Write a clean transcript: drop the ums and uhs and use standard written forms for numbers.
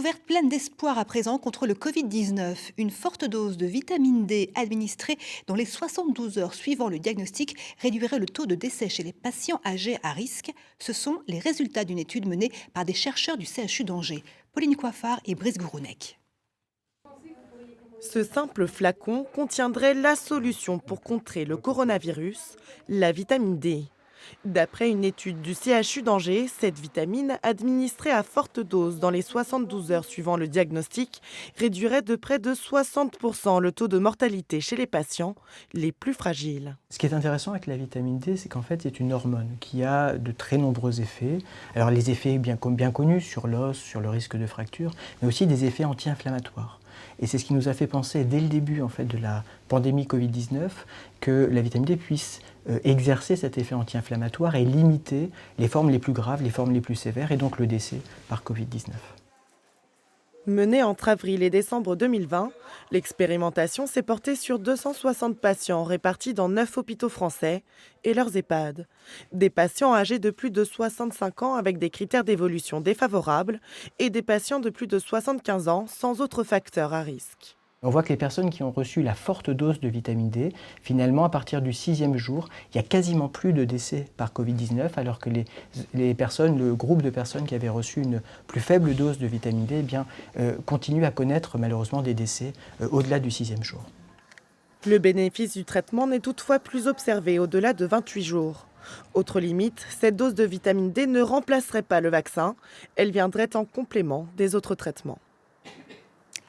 découverte pleine d'espoir à présent contre le Covid-19. Une forte dose de vitamine D administrée dans les 72 heures suivant le diagnostic réduirait le taux de décès chez les patients âgés à risque. Ce sont les résultats d'une étude menée par des chercheurs du CHU d'Angers. Pauline Coiffard et Brice Gourounec. Ce simple flacon contiendrait la solution pour contrer le coronavirus, la vitamine D. D'après une étude du CHU d'Angers, cette vitamine, administrée à forte dose dans les 72 heures suivant le diagnostic, réduirait de près de 60% le taux de mortalité chez les patients les plus fragiles. Ce qui est intéressant avec la vitamine D, c'est qu'en fait, c'est une hormone qui a de très nombreux effets. Alors les effets bien connus sur l'os, sur le risque de fracture, mais aussi des effets anti-inflammatoires. Et c'est ce qui nous a fait penser dès le début en fait, de la pandémie Covid-19 que la vitamine D puisse exercer cet effet anti-inflammatoire et limiter les formes les plus graves, les formes les plus sévères et donc le décès par Covid-19. Menée entre avril et décembre 2020, l'expérimentation s'est portée sur 260 patients répartis dans 9 hôpitaux français et leurs EHPAD. Des patients âgés de plus de 65 ans avec des critères d'évolution défavorables et des patients de plus de 75 ans sans autre facteur à risque. On voit que les personnes qui ont reçu la forte dose de vitamine D, finalement, à partir du 6e jour, il n'y a quasiment plus de décès par Covid-19, alors que le groupe de personnes qui avaient reçu une plus faible dose de vitamine D, continue à connaître malheureusement des décès au-delà du 6e jour. Le bénéfice du traitement n'est toutefois plus observé au-delà de 28 jours. Autre limite, cette dose de vitamine D ne remplacerait pas le vaccin, elle viendrait en complément des autres traitements.